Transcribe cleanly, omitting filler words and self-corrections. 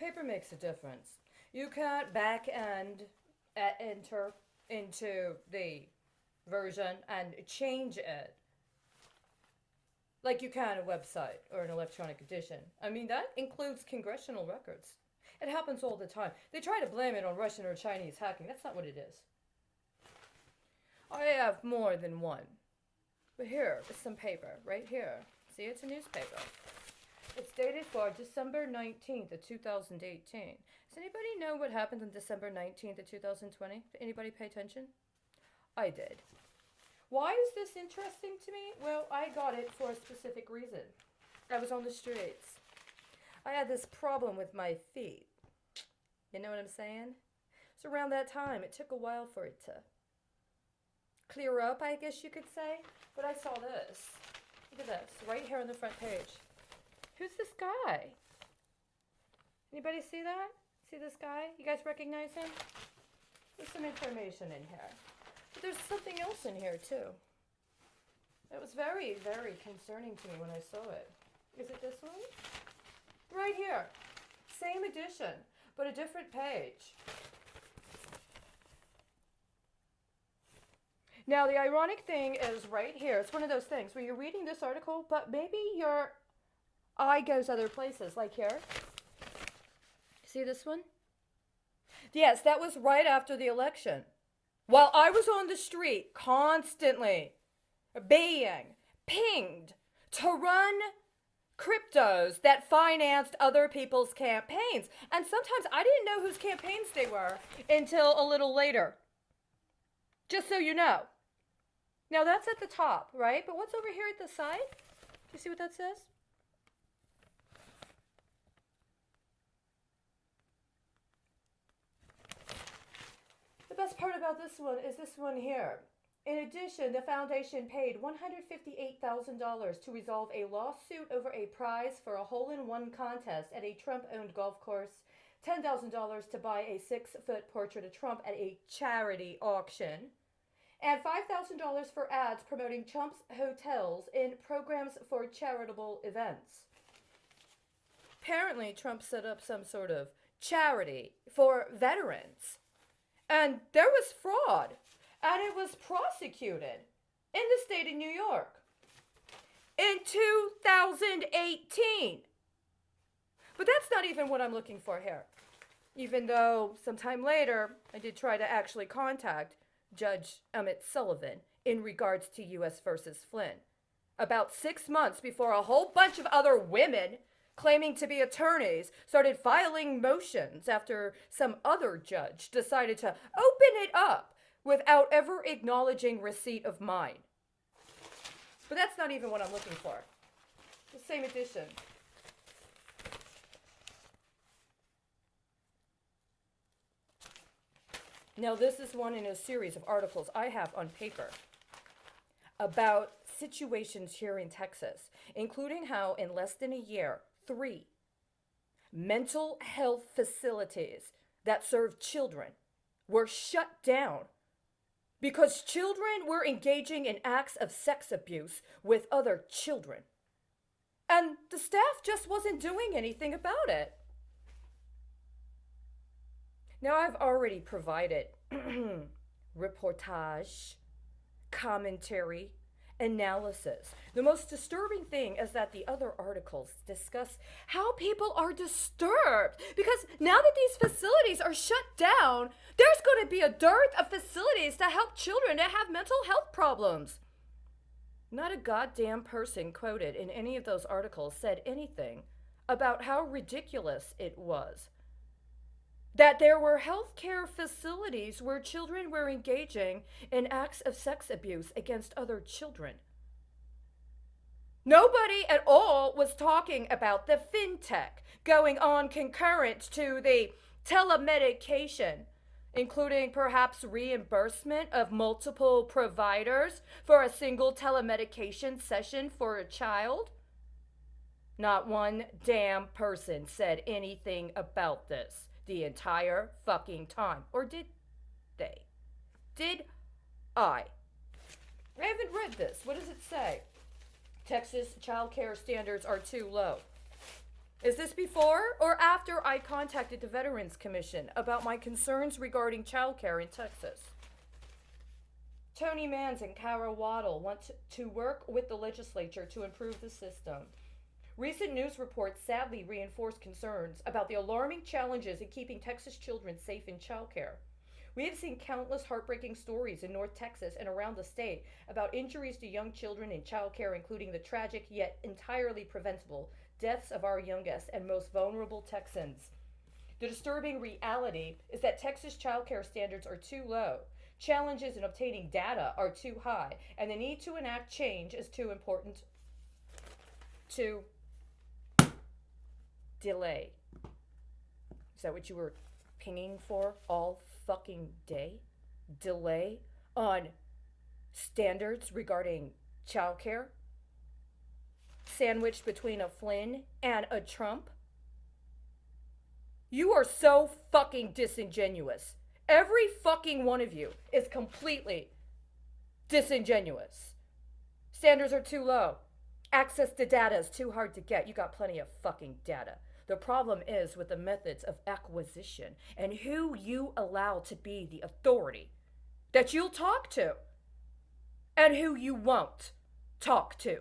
Paper makes a difference. You can't back end enter into the version and change it like you can a website or an electronic edition. I mean, that includes congressional records. It happens all the time. They try to blame it on Russian or Chinese hacking. That's not what it is. I have more than one. But here is some paper, right here. See, it's a newspaper. It's dated for December 19th of 2018. Does anybody know what happened on December 19th of 2020? Did anybody pay attention? I did. Why is this interesting to me? Well, I got it for a specific reason. I was on the streets. I had this problem with my feet. You know what I'm saying? So around that time, it took a while for it to clear up, I guess you could say. But I saw this. Look at this, right here on the front page. Who's this guy? Anybody see that? See this guy? You guys recognize him? There's some information in here. But there's something else in here too. It was very, very concerning to me when I saw it. Is it this one? Right here. Same edition, but a different page. Now, the ironic thing is right here. It's one of those things where you're reading this article, but maybe your eye goes other places, like here. See this one? Yes, that was right after the election. While I was on the street constantly being pinged to run cryptos that financed other people's campaigns. And sometimes I didn't know whose campaigns they were until a little later. Just so you know. Now that's at the top, right? But what's over here at the side? Do you see what that says? The best part about this one is this one here. In addition, the foundation paid $158,000 to resolve a lawsuit over a prize for a hole-in-one contest at a Trump-owned golf course, $10,000 to buy a 6-foot portrait of Trump at a charity auction, and $5,000 for ads promoting Trump's hotels in programs for charitable events. Apparently, Trump set up some sort of charity for veterans. And there was fraud. And it was prosecuted in the state of New York in 2018. But that's not even what I'm looking for here. Even though sometime later, I did try to actually contact Judge Emmett Sullivan in regards to U.S. versus Flynn. About 6 months before a whole bunch of other women claiming to be attorneys started filing motions after some other judge decided to open it up without ever acknowledging receipt of mine. But that's not even what I'm looking for. The same edition. Now, this is one in a series of articles I have on paper about situations here in Texas, including how in less than a year, 3 mental health facilities that serve children were shut down because children were engaging in acts of sex abuse with other children. And the staff just wasn't doing anything about it. Now, I've already provided reportage, commentary, analysis. The most disturbing thing is that the other articles discuss how people are disturbed because now that these facilities are shut down, there's going to be a dearth of facilities to help children that have mental health problems. Not a goddamn person quoted in any of those articles said anything about how ridiculous it was. That there were healthcare facilities where children were engaging in acts of sex abuse against other children. Nobody at all was talking about the fintech going on concurrent to the telemedication, including perhaps reimbursement of multiple providers for a single telemedication session for a child. Not one damn person said anything about this the entire fucking time. Or did they? Did I? I haven't read this. What does it say? Texas child care standards are too low. Is this before or after I contacted the Veterans Commission about my concerns regarding childcare in Texas? Tony Mans and Kara Waddle want to work with the legislature to improve the system. Recent news reports sadly reinforce concerns about the alarming challenges in keeping Texas children safe in childcare. We have seen countless heartbreaking stories in North Texas and around the state about injuries to young children in childcare, including the tragic yet entirely preventable deaths of our youngest and most vulnerable Texans. The disturbing reality is that Texas childcare standards are too low, challenges in obtaining data are too high, and the need to enact change is too important to delay. Is that what you were pinging for all fucking day? Delay on standards regarding childcare? Sandwiched between a Flynn and a Trump? You are so fucking disingenuous. Every fucking one of you is completely disingenuous. Standards are too low. Access to data is too hard to get. You got plenty of fucking data. The problem is with the methods of acquisition and who you allow to be the authority that you'll talk to and who you won't talk to.